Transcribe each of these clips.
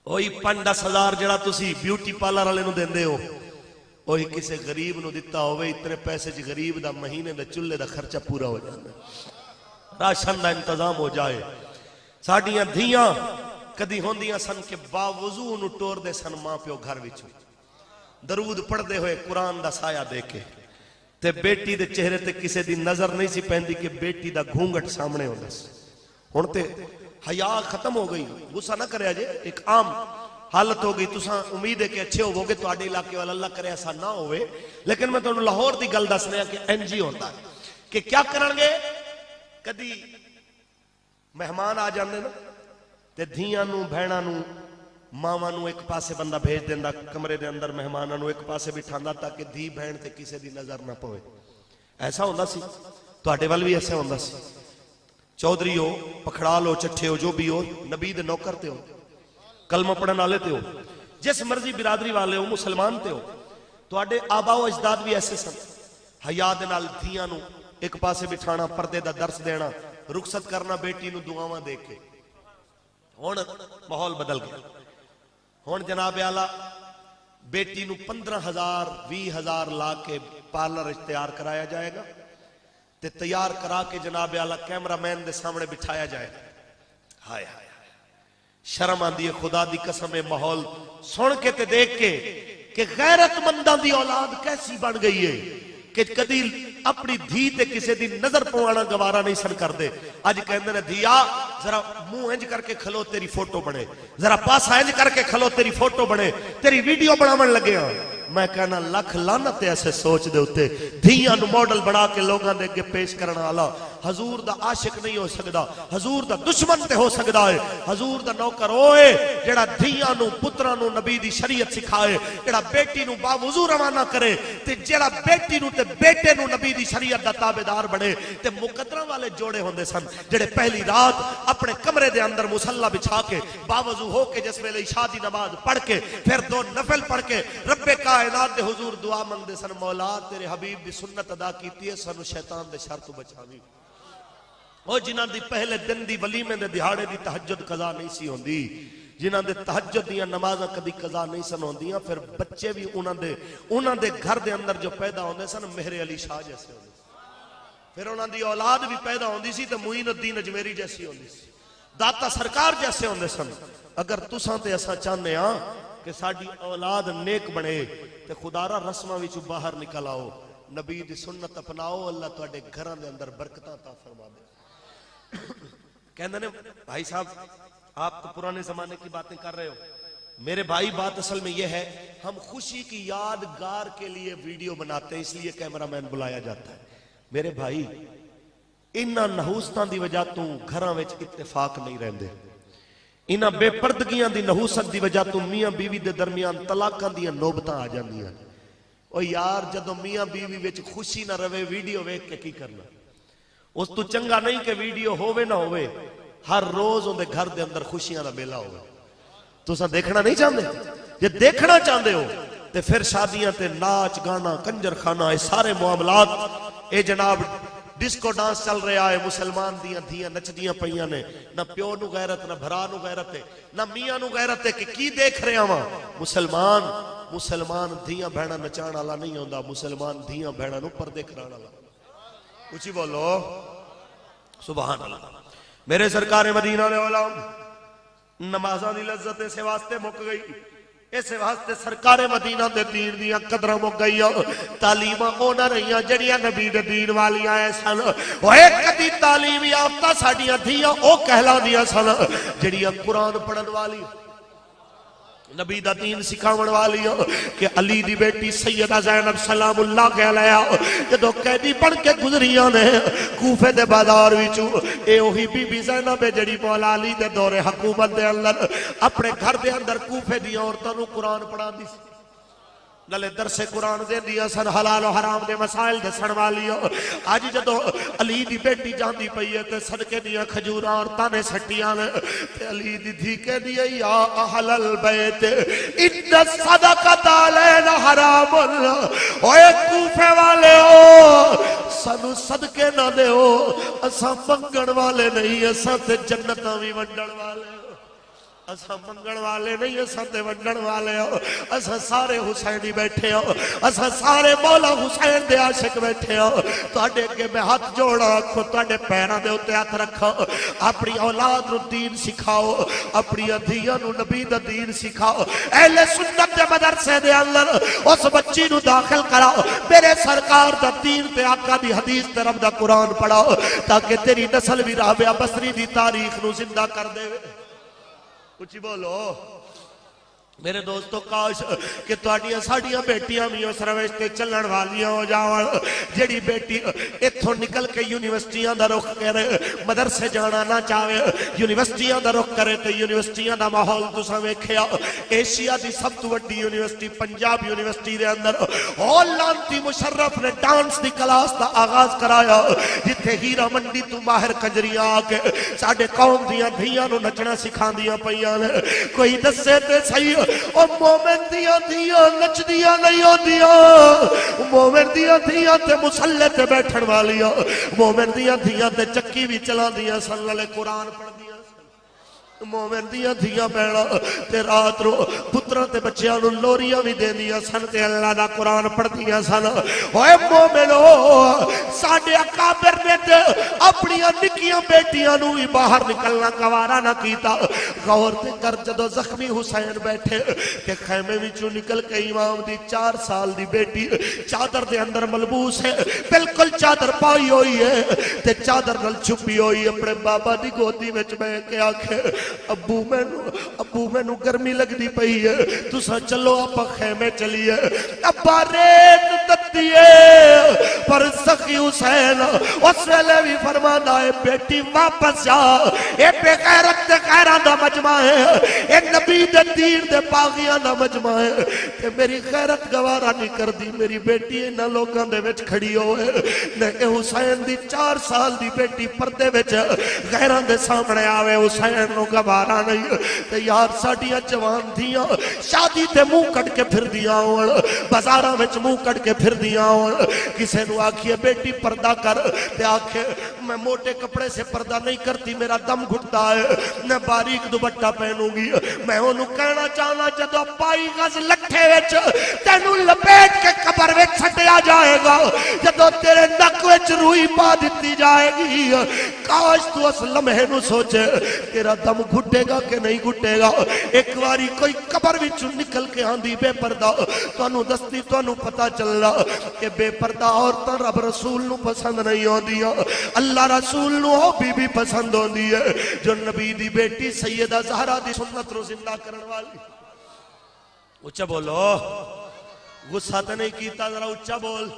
وہی 5-10 ہزار جڑا تسی بیوٹی پارلر والے نو دیندے ہو وہی کسے غریب نو دتا ہوئے اتنے پیسے چ غریب دا مہینے دا چولہے دا خرچہ پورا ہو جاتا ہے، راشن دا انتظام ہو جائے۔ ساڈیاں دھیاں کدی ہوندیاں سن کہ باوضو نو ٹور دے سن ماں پیو گھر وچوں درود پڑھدے ہوئے قرآن دا سایہ دے کے تے بیٹی دے چہرے تے کسے دی نظر نہیں سی پہندی کہ بیٹی دا گھونگٹ سامنے ہوندا سی۔ ہن تے حیا ختم ہو گئی، غصہ نہ کریا جے، ایک عام حالت ہو گئی۔ تساں امید ہے کہ اچھے ہوو گے تواڈے علاقے والا، اللہ کرے ایسا نہ ہوئے، لیکن میں تانوں لاہور دی گل دسنا کہ این جی ہوتا ہے کہ کیا کرن گے، کدی مہمان آ جاندے نا تے دھیاں نو بہناں نو ماواں نو ایک پاسے بندہ بھیج دیندا کمرے دے اندر، مہماناں نو ایک پاسے بٹھاندا تاکہ دھی بہن تے کسے دی نظر نہ پوے۔ ایسا ہوندا سی تواڈے ول بھی ایسا ہوندا سی؟ چودھری ہو، پکھڑال ہو، چٹھے ہو، جو بھی ہو، نبی دے نوکر تے ہو، کلمہ پڑھن والے تے ہو، جس مرضی برادری والے ہو، مسلمان تے ہو، تواڈے آبا و اجداد بھی ایسے سن۔ حیا دے نال دھیاں نو ایک پاسے بٹھانا، پردے دا درس دینا، رخصت کرنا بیٹی نو دعاواں دے کے۔ ہن ماحول بدل گیا، ہن جناب اعلیٰ بیٹی نو 15,000 20,000 لا کے پارلر تیار کرایا جائے گا تے تیار کرا کے جناب اعلیٰ کیمرہ مین دے سامنے بٹھایا جائے گا۔ ہائے ہائے شرم آندی ہے، خدا دی قسم ہے، ماحول سن کے تے دیکھ کے کہ غیرت منداں دی اولاد کیسی بن گئی ہے کہ کدی اپنی دھی تے کسے دی نظر پوانا گوارا نہیں سن کر دے۔ اج کہندے نے دھیا ذرا منہ انج کر کے کھلو تیری فوٹو بنے، ذرا پاسا انج کر کے کھلو تیری فوٹو بنے، تیری ویڈیو بناون لگے ہاں۔ میں کہنا لکھ لعنت ایسے سوچ دے ہوتے، دھیاں نو ماڈل بنا کے لوگاں دے اگے پیش کرنا والا حضور دا عاشق نہیں ہو سکدا، حضور دا دشمن تے ہو سکدا ہے۔ حضور دا نوکر ہوئے جڑا دھیاں نو پتراں نو نبی دی شریعت سکھائے، جڑا بیٹی نو باوضو روانہ کرے تے جڑا بیٹی نو تے بیٹے نو نبی دی شریعت دا تابعدار بنے۔ تے مقدراں والے جوڑے ہوندے سن جڑے پہلی رات اپنے کمرے دے اندر مصلی بچھا کے باوضو ہو کے جس ویلے عشاء دی نماز پڑھ کے پھر 2 نفل پڑھ کے رب کائنات دے حضور دعا منگدے سن، مولا تیرے حبیب دی سنت ادا کیتی ہے، سانو شیطان دے شر تو بچاوی۔ او جنہاں دی پہلے دن دی ولیمے دے دہاڑے دی تہجد قضا نہیں سی ہوندی، جنہاں دے تہجد دیاں نمازاں کدی قضا نہیں سن ہوندیاں، پھر بچے بھی انہاں دے گھر دے اندر جو پیدا ہوندے سن مہر علی شاہ جیسے ہوندے، پھر انہاں دی اولاد بھی پیدا ہوندی سی تے معین الدین اجمیری جیسی ہوندی سی، داتا سرکار جیسے ہوندے سن۔ اگر تساں تے اساں چاہنے ہاں کہ ساڈی اولاد نیک بنے تے خدا را رسماں وچوں باہر نکل آؤ، نبی دی سنت اپناؤ، اللہ تواڈے گھراں دے اندر برکتاں عطا فرما دے۔ کہندے نے بھائی صاحب آپ تو پرانے زمانے کی باتیں کر رہے ہو، میرے بھائی بات اصل میں یہ ہے ہم خوشی کی یادگار کے لیے ویڈیو بناتے ہیں، اس لیے کیمرہ مین بلایا جاتا ہے۔ میرے بھائی انہاں نحوستاں دی وجہ تو گھراں وچ اتفاق نہیں رہندے، انہاں بے پردگیاں دی نحوست دی وجہ تو میاں بیوی دے درمیان طلاقاں دیاں نوبتاں آ جاندیاں۔ او یار جدوں میاں بیوی وچ خوشی نہ رہے ویڈیو ویکھ کے کی کرنا؟ اس تو چنگا نہیں کہ ویڈیو ہووے نہ ہووے ہر روز ان دے گھر دے اندر خوشیاں دا میلہ ہوگا۔ تساں دیکھنا نہیں چاہندے؟ جے دیکھنا چاہندے ہو تے پھر شادیاں تے ناچ گانا کنجر خانہ اے سارے معاملات، اے جناب ڈسکو ڈانس چل رہا ہے، مسلمان دیاں دھیاں نچدیاں پئیاں نے، نہ پیو نو غیرت نہ بھرا نو غیرت ہے، نہ میاں نو غیرت ہے کہ کی دیکھ رہے ہاں۔ مسلمان دھیاں بہنا نچان والا نہیں ہوندا، مسلمان دھیاں بہنا نو پردے کران والا۔ اچھی بولو سبحان اللہ۔ میرے سرکار مدینہ علیہ السلام نمازاں دی لذت اس واسطے مک گئی، اس واسطے سرکار مدینہ دے دین دیاں قدراں مک گئی، تعلیماں اونا رہیاں جڑیاں نبی دے دین والیاں اے سن۔ او ایک کدی تعلیم یافتہ ساڈیاں دھیاں او کہلا دیاں سن جڑیاں قرآن پڑھن والی نبی دا دین سکھاون والی کہ علی دی بیٹی سیدہ زینب سلام اللہ علیہا جدو قیدی بن کے گزریاں نے کوفے دے بازار وچوں، اے وہی بی بی زینب جڑی مولا علی دے دور حکومت دے اندر اپنے گھر دے اندر کوفے دی عورتاں نو قرآن پڑھاندی سی، نلے درس قرآن دے دیا سن، حلال و حرام دے مسائل دسن والی۔ آج جدو علی دی بیٹی جاندی پئی ہے تے صدقے دیا کھجوراں عورتاں نے سٹیاں نے تے علی دی دھی کے دیا یا اہل البیت ان الصدقۃ علینا حرام، اوے کوفے والے ہو سانو صدقے نہ دیو، اساں منگن والے نہیں، اساں تے جنتاں وی ونڈن والے۔ اسا منگن والے نہیں، اسا تے ونڈن والے ہو، اسا سارے حسینی بیٹھے ہو، اسا سارے مولا حسین دے عاشق بیٹھے ہو۔ تواڈے اگے میں ہاتھ جوڑا رکھو، تواڈے پیراں دے اوتے ہاتھ رکھو، اپنی اولاد نو دین سکھاؤ، اپنی دھیاں نو نبی دا دین سکھاؤ۔ اہل سنت دے مدرسے دے اندر اس بچی نو داخل کراؤ، میرے سرکار دا دین تے آقا دی حدیث تے رب دا قرآن پڑھاؤ، تاکہ تیری نسل بھی رابعہ بصری دی تاریخ نو زندہ کر دے۔ کچھ بولو میرے دوستو، کاش کہ تواڈیاں ساڈیاں بیٹیاں بھی اس روش تے چلن والیاں ہو جاون۔ جیڑی بیٹی اتھوں نکل کے یونیورسٹیاں دا رخ کرے، مدرسے جانا نہ چاہے، یونیورسٹیاں دا رخ کرے تے یونیورسٹیاں دا ماحول تساں ویکھیا، ایشیا دی سب تو وڈی یونیورسٹی پنجاب یونیورسٹی دے اندر لانتی مشرف نے ڈانس دی کلاس دا آغاز کرایا، جتھے ہیرا منڈی تو ماہر کنجریاں آ کے ساڈے قوم دیاں دھیاں نو نچنا سکھاندیاں پیاں نے۔ کوئی دسے تے صحیح او مومن دیاں دھیاں نچ دیاں نہیں ہوندیاں، مومن دیاں دھیاں تے مسلح تے بیٹھن والیاں، مومن دیاں دھیاں تے چکی بھی چلا دیاں سن، والے قرآن پڑھ دیاں سن، مومن دیاں دھیاں بہنا تے رات رو پتران تے بچیاں نو لوریاں بھی دے دیاں سن تے اللہ دا قرآن پڑھ دیاں سن۔ اوے مومنو، ساڈے اکابر نے تے اپنی نکیاں بیٹیاں نو ہی باہر نکلنا گوارا نہ کیتا۔ غور تے کر جدو زخمی حسین بیٹھے کہ خیمے وچوں نکل کے امام دی 4 سال دی بیٹی چادر دے اندر ملبوس ہے، بالکل چادر پائی ہوئی ہے تے چادر نال چھپی ہوئی، اپنے بابا دی گودی وچ بیٹھ کے آکھے ابو مینو گرمی لگ دی پئی ہے، تسا چلو آپ خیمے چلیے۔ ابا ریت دتیے پر سخی حسین اس ویلے بھی فرمانا ہے بیٹی واپس جا، اے بے غیرت دے غیران دا مجمع ہے، اے نبی دے دین دے باغیاں دا مجمع ہے، کہ میری غیرت گوارا نہیں کر دی، میری بیٹی انہاں لوگاں دے وچ کھڑی ہوئے نے کہ حسین دی 4 سال دی بیٹی پردے وچ غیران دے سامنے آوے، حسین نو گوارا نہیں۔ تے یار ساڈیاں جوان دیاں شادی تے منہ کٹ کے پھر دیاں ہون، بازاراں وچ منہ کٹ کے پھر دیاں ہون، کسے نو آکھیے بیٹی پردہ کر تے آکھے میں موٹے کپڑے سے پردہ نہیں کرتی، میرا دم گھٹتا ہے، میں باریک دوپٹہ پہنوں گی۔ میں انہوں کہنا چاہنا جدو پائی غز لٹھے وچ تینوں لپیٹ کے قبر وچ سٹیا جائے گا، جدو تیرے نک وچ روئی پا دیتی جائے گی، کاش تو اس لمحے نو سوچے تیرا دم گھٹے گا کہ نہیں گھٹے گا۔ ایک واری کوئی قبر وچوں نکل کے آندی بے پردہ، تانوں دستی تانوں پتہ چل رہا کہ بے پردہ عورتاں رب رسول نو پسند نہیں ہوندیاں، اللہ رسول نو ہو بھی پسند ہوندی ہے، جو نبی دی بیٹی سیدہ زہرا دی سنت رو زندہ کرن والی۔ اچھا بولو، غصہ تے نہیں کیتا، ذرا اچھا بول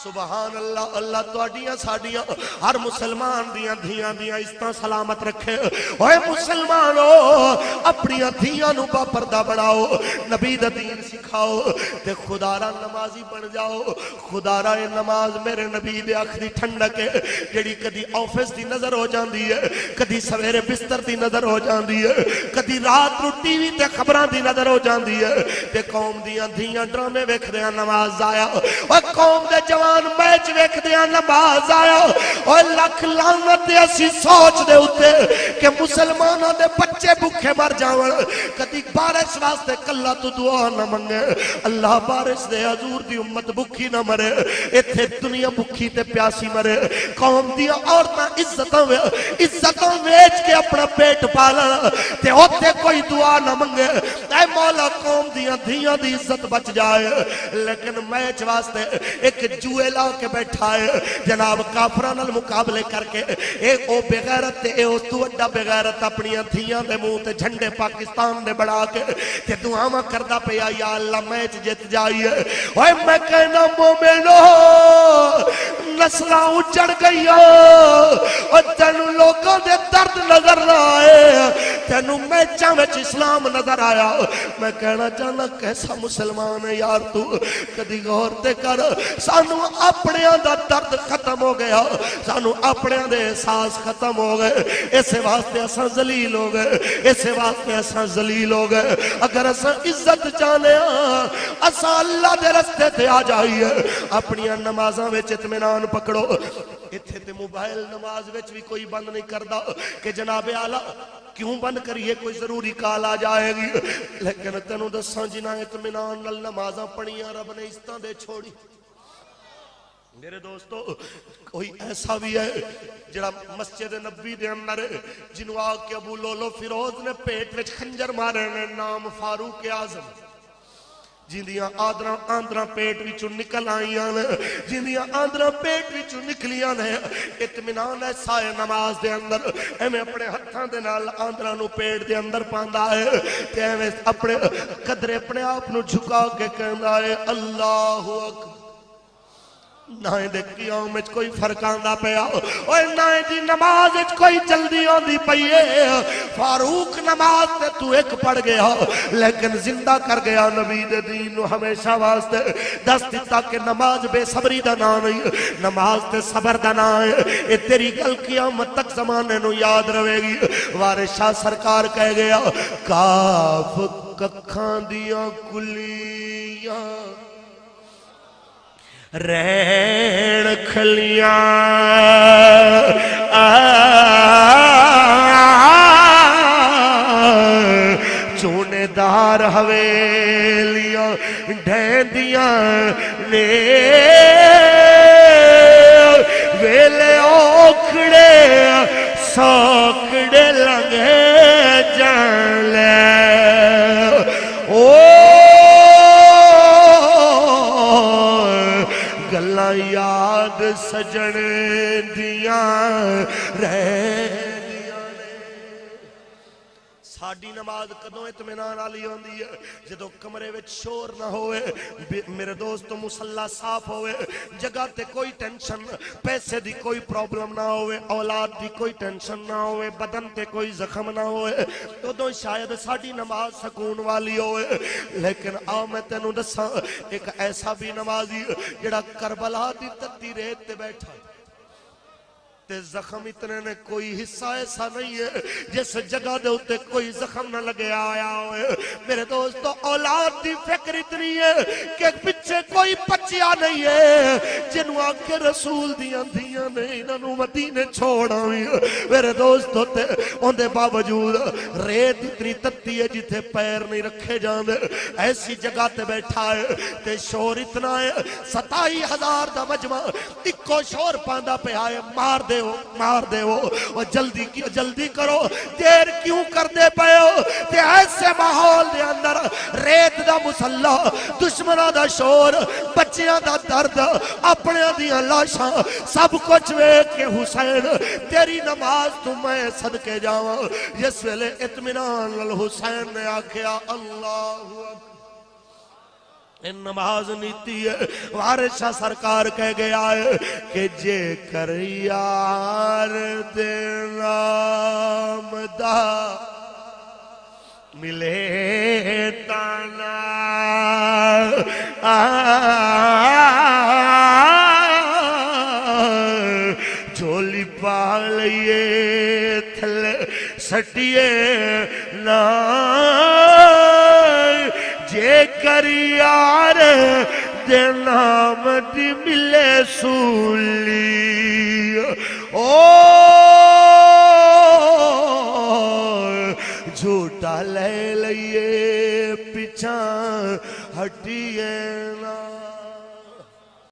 سبحان اللہ۔ اللہ تواڈیاں ساڈیاں ہر مسلمان دیاں دھیاں دیاں عزتاں سلامت رکھے۔ اوے مسلمانو، اپنی دھیاں نو با پردہ بناؤ، نبی دا دین سکھاؤ تے خدا را نمازی بن جاؤ۔ خدا را نماز میرے نبی دے اکھ دی ٹھنڈک ہے، جڑی کدی آفس دی نظر ہو جاندی ہے، کدی سویرے بستر دی نظر ہو جاندی ہے، کدی رات نو ٹی وی تے خبراں دی نظر ہو جاندی ہے، تے قوم دیاں دھیاں ڈرامے ویکھدیاں نماز ضائع، او قوم دے جوان میچ ویکھ دیا نماز آیا، اور لکھ لعنت اسی سوچ دے ہوتے کہ مسلمانوں دے بچے بھوکے مر جاون، کدی بارش واسطے کلا تو دعا نہ منگے، اللہ بارش دے حضور دی امت بھوکی نہ مرے، ایتھے دنیا بھوکی تے پیاسی مرے۔ قوم دیا عورتاں عزتاں ویچ کے اپنا پیٹ پالن تے اوتے کوئی دعا نہ منگے، اے مولا قوم دیا دھیاں دی عزت بچ جائے۔ لیکن میچ واسطے ایک جوئے لا کے بیٹھا ہے جناب، کافران المقابلے کر کے، ایک او بغیرت تے اے اس تو اڈا بغیرت اپنی دھیاں دے منہ تے جھنڈے پاکستان دے بڑھا کے تے دعاواں کردہ پیا یا اللہ میچ جت جائیے۔ اوے میں کہنا مومنو، نسلاں اجڑ گئی اور تینوں لوگوں دے درد نظر نہ آئے، تینوں میچاں وچ اسلام نظر آیا۔ میں کہنا چاہنا کیسا مسلمان ہے یار تو، کدی غور تے کر، سانو اپنے دا درد ختم ہو گیا، سانو اپنے دے احساس ختم ہو گئے، اسے واسطے اساں ذلیل ہو گئے، اسے واسطے اساں ذلیل ہو گئے۔ اگر اساں عزت چاہنے اساں اللہ دے رستے تے آ جائیے، اپنی نمازاں وچ اطمینان پکڑو۔ اتھے تے موبائل نماز وچ بھی کوئی بند نہیں کردا کہ جناب اعلی کیوں بند کریے کوئی ضروری کال آ جائے گی لیکن تینوں دساں جنہاں اطمینان نال نمازاں پڑھیاں رب نے اس طرح دے چھوڑی میرے دوستو کوئی ایسا بھی ہے جڑا مسجد نبی دے اندر جنوں آ کے ابو لولو فیروز نے پیٹ وچ خنجر مارے نے نام فاروق اعظم جندیاں آندراں پیٹ وچوں نکل آئیاں نے جندیاں آندراں پیٹ وچوں نکلیاں نے اطمینان ایسا ہے نماز دے اندر ایویں اپنے ہتھاں دے نال آندراں نو پیٹ دے اندر پاندا ہے تے ایویں اپنے قدرے اپنے آپ نو جھکا کے کہندا ہے اللہ اکبر نہ دے قیام وچ کوئی فرق آندا پیا اوے نہ دی نماز وچ کوئی جلدی آندی پئی ہے فاروق نماز تے تو ایک پڑھ گیا لیکن زندہ کر گیا نبی دے دین نو ہمیشہ واسطے دس دتا کہ نماز بے صبری دا نام نہیں نماز تے صبر دا نام ہے اے تیری گل قیامت تک زمانے نو یاد رہے گی وارث شاہ سرکار کہہ گیا کاف ککھاں دیاں کلیاں رین کھلیاں چونے دار حویلیاں ڈھیندیاں نے ویلے اوکھڑے سوکڑے لنگے جان لے گلاں یاد سجن دیاں رہندیاں نے ساڈی نماز کدوں اطمینان والی ہوندی ہے جدوں کمرے وچ شور نہ ہوئے میرے دوستو مصلی صاف ہوئے جگہ تے کوئی ٹینشن پیسے دی کوئی پرابلم نہ ہوئے اولاد دی کوئی ٹینشن نہ ہوئے بدن تے کوئی زخم نہ ہوئے ادوں شاید ساڈی نماز سکون والی ہوئے لیکن آ میں تینوں دساں ایک ایسا بھی نمازی جڑا کربلا دی تتی ریت تے بیٹھا تے زخم اتنے نے کوئی حصہ ایسا نہیں ہے جس جگہ دے ہوتے کوئی زخم نہ لگے آیا ہوئے میرے دوستو اولاد دی فکر اتنی ہے کہ پچھے کوئی پچیا نہیں ہے جنہوں آکے رسول دیاں دیاں نے انہوں مدینے چھوڑا ہوئی میرے دوستو تے ان دے باوجود ریت اتنی تتی ہے جتے پیر نہیں رکھے جاندے ایسی جگہ تے بیٹھا ہے تے شور اتنا ہے 27,000 دا مجمع اکو شور پاندہ پہ آئے مار دے وہ جلدی کرو دیر کیوں کر دے پئے ہو تے ایسے ماحول دے اندر ریت دا مسلح دشمنہ دا شور بچیاں دا درد اپنے دیاں لاشاں سب کچھ وے کہ حسین تیری نماز تو میں صدقے جاواں جس ویلے اطمینان الحسین نے آکھیا اللہ اکبر ان نماز نیتی ہے وارث شاہ سرکار کہہ گیا ہے کہ جے کر یار دے نام دا ملے تانا جھولی پا لئیے تھلے سٹیے نا جے کر یار دے نام دی ملے سولی جھوٹا لے لئیے پیچھا ہٹیے